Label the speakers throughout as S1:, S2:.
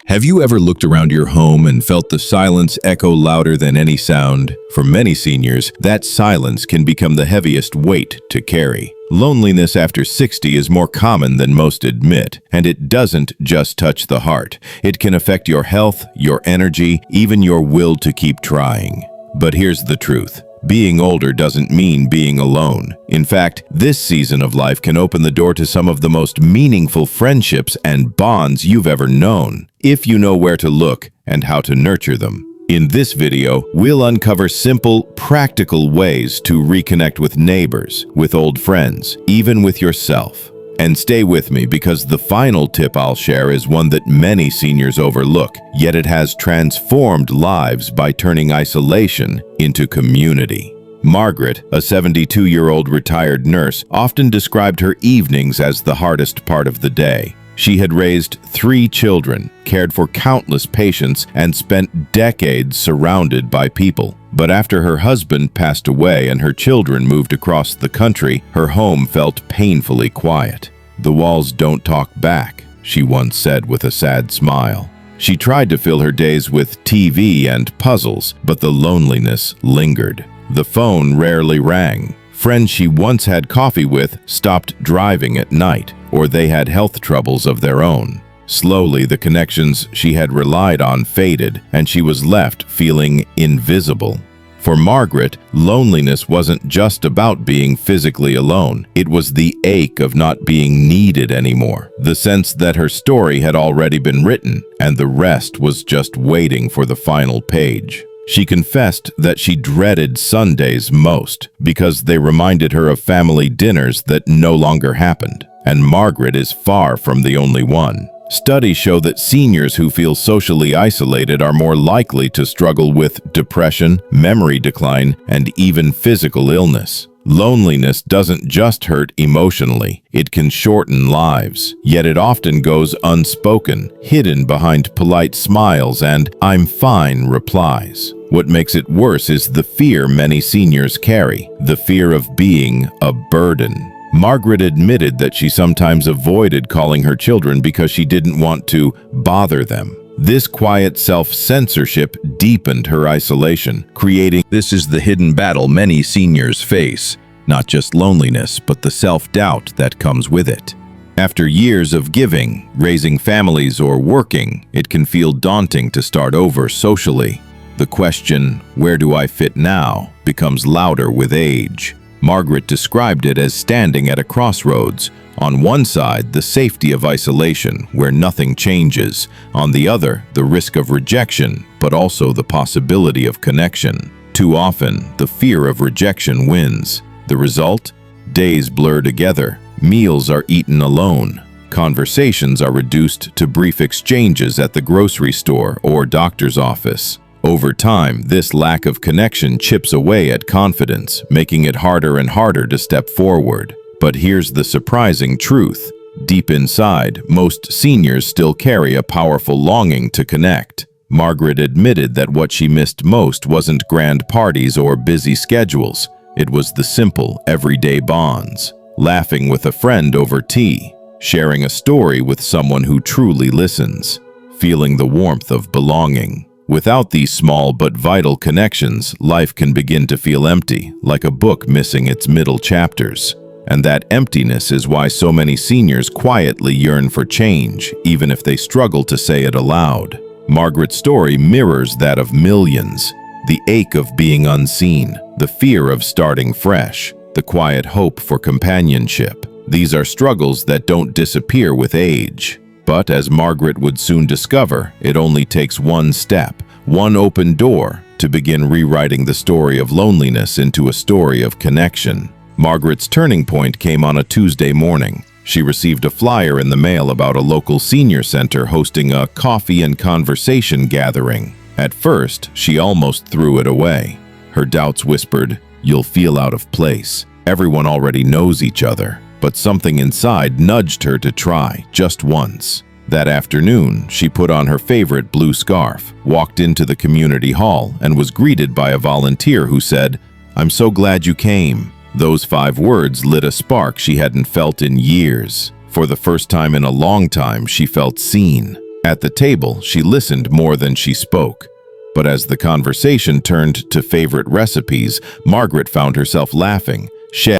S1: Have you ever looked around your home and felt the silence echo louder than any sound? For many seniors, that silence can become the heaviest weight to carry. Loneliness after 60 is more common than most admit, and it doesn't just touch the heart. It can affect your health, your energy, even your will to keep trying. But here's the truth. Being older doesn't mean being alone. In fact, this season of life can open the door to some of the most meaningful friendships and bonds you've ever known, if you know where to look and how to nurture them. In this video, we'll uncover simple, practical ways to reconnect with neighbors, with old friends, even with yourself. And stay with me because the final tip I'll share is one that many seniors overlook, yet it has transformed lives by turning isolation into community. Margaret, a 72-year-old retired nurse, often described her evenings as the hardest part of the day. She had raised 3 children, cared for countless patients, and spent decades surrounded by people. But after her husband passed away and her children moved across the country, her home felt painfully quiet. "The walls don't talk back," she once said with a sad smile. She tried to fill her days with TV and puzzles, but the loneliness lingered. The phone rarely rang. Friends she once had coffee with stopped driving at night, or they had health troubles of their own. Slowly, the connections she had relied on faded, and she was left feeling invisible. For Margaret, loneliness wasn't just about being physically alone. It was the ache of not being needed anymore, the sense that her story had already been written, and the rest was just waiting for the final page. She confessed that she dreaded Sundays most because they reminded her of family dinners that no longer happened. And Margaret is far from the only one. Studies show that seniors who feel socially isolated are more likely to struggle with depression, memory decline, and even physical illness. Loneliness doesn't just hurt emotionally, it can shorten lives, yet it often goes unspoken, hidden behind polite smiles and "I'm fine" replies. What makes it worse is the fear many seniors carry, the fear of being a burden. Margaret admitted that she sometimes avoided calling her children because she didn't want to bother them. This quiet self-censorship deepened her isolation, creating "This is the hidden battle many seniors face, not just loneliness, but the self-doubt that comes with it." After years of giving, raising families, or working, it can feel daunting to start over socially. The question, "Where do I fit now?" becomes louder with age. Margaret described it as standing at a crossroads. On one side, the safety of isolation, where nothing changes. On the other, the risk of rejection, but also the possibility of connection. Too often, the fear of rejection wins. The result? Days blur together. Meals are eaten alone. Conversations are reduced to brief exchanges at the grocery store or doctor's office. Over time, this lack of connection chips away at confidence, making it harder and harder to step forward. But here's the surprising truth. Deep inside, most seniors still carry a powerful longing to connect. Margaret admitted that what she missed most wasn't grand parties or busy schedules. It was the simple, everyday bonds. Laughing with a friend over tea, sharing a story with someone who truly listens, feeling the warmth of belonging. Without these small but vital connections, life can begin to feel empty, like a book missing its middle chapters. And that emptiness is why so many seniors quietly yearn for change, even if they struggle to say it aloud. Margaret's story mirrors that of millions. The ache of being unseen, the fear of starting fresh, the quiet hope for companionship. These are struggles that don't disappear with age. But as Margaret would soon discover, it only takes one step, one open door, to begin rewriting the story of loneliness into a story of connection. Margaret's turning point came on a Tuesday morning. She received a flyer in the mail about a local senior center hosting a coffee and conversation gathering. At first, she almost threw it away. Her doubts whispered, "You'll feel out of place. Everyone already knows each other." But something inside nudged her to try, just once. That afternoon, she put on her favorite blue scarf, walked into the community hall, and was greeted by a volunteer who said, "I'm so glad you came." Those 5 words lit a spark she hadn't felt in years. For the first time in a long time, she felt seen. At the table, she listened more than she spoke. But as the conversation turned to favorite recipes, Margaret found herself laughing.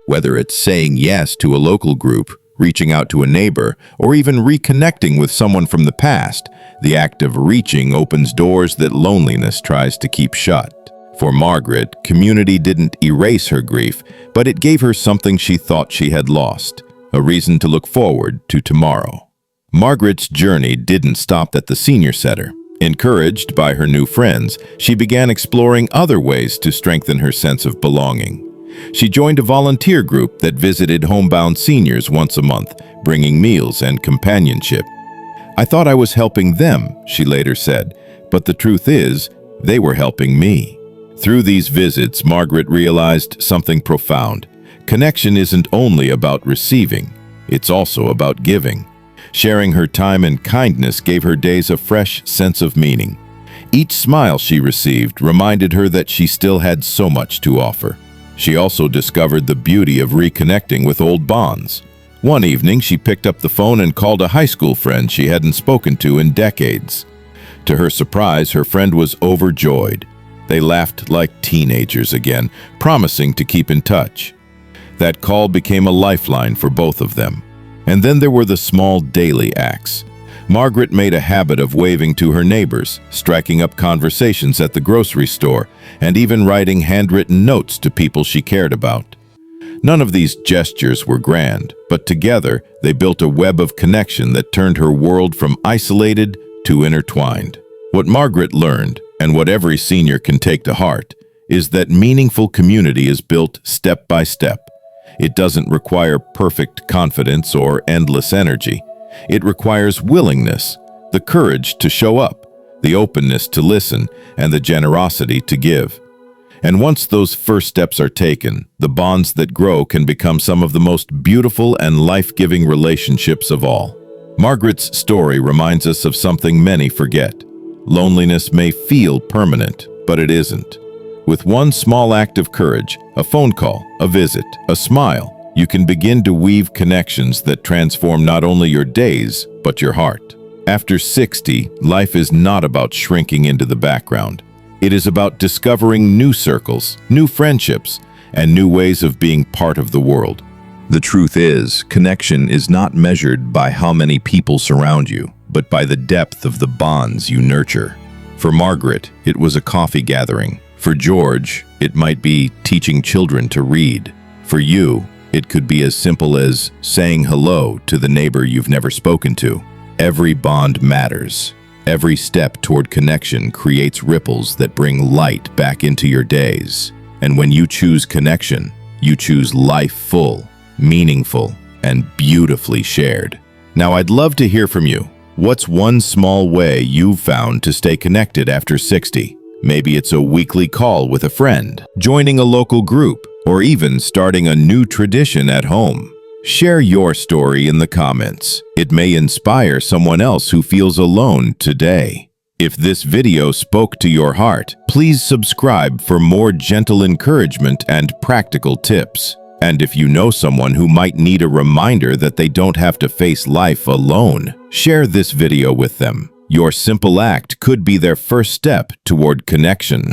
S1: Whether it's saying yes to a local group, reaching out to a neighbor, or even reconnecting with someone from the past, the act of reaching opens doors that loneliness tries to keep shut. For Margaret, community didn't erase her grief, but it gave her something she thought she had lost, a reason to look forward to tomorrow. Margaret's journey didn't stop at the senior center. Encouraged by her new friends, she began exploring other ways to strengthen her sense of belonging. She joined a volunteer group that visited homebound seniors once a month, bringing meals and companionship. "I thought I was helping them," she later said, "but the truth is, they were helping me." Through these visits, Margaret realized something profound. Connection isn't only about receiving, it's also about giving. Sharing her time and kindness gave her days a fresh sense of meaning. Each smile she received reminded her that she still had so much to offer. She also discovered the beauty of reconnecting with old bonds. One evening, she picked up the phone and called a high school friend she hadn't spoken to in decades. To her surprise, her friend was overjoyed. They laughed like teenagers again, promising to keep in touch. That call became a lifeline for both of them. And then there were the small daily acts. Margaret made a habit of waving to her neighbors, striking up conversations at the grocery store, and even writing handwritten notes to people she cared about. None of these gestures were grand, but together they built a web of connection that turned her world from isolated to intertwined. What Margaret learned, and what every senior can take to heart, is that meaningful community is built step by step. It doesn't require perfect confidence or endless energy. It requires willingness, the courage to show up, the openness to listen, and the generosity to give. And once those first steps are taken, the bonds that grow can become some of the most beautiful and life-giving relationships of all. Margaret's story reminds us of something many forget. Loneliness may feel permanent, but it isn't. With one small act of courage, a phone call, a visit, a smile, you can begin to weave connections that transform not only your days, but your heart. After 60, life is not about shrinking into the background. It is about discovering new circles, new friendships, and new ways of being part of the world. The truth is, connection is not measured by how many people surround you, but by the depth of the bonds you nurture. For Margaret, it was a coffee gathering. For George, it might be teaching children to read. For you, it could be as simple as saying hello to the neighbor you've never spoken to. Every bond matters. Every step toward connection creates ripples that bring light back into your days. And when you choose connection, you choose life full, meaningful, and beautifully shared. Now, I'd love to hear from you. What's one small way you've found to stay connected after 60? Maybe it's a weekly call with a friend, joining a local group, or even starting a new tradition at home. Share your story in the comments. It may inspire someone else who feels alone today. If this video spoke to your heart, please subscribe for more gentle encouragement and practical tips. And if you know someone who might need a reminder that they don't have to face life alone, share this video with them. Your simple act could be their first step toward connection.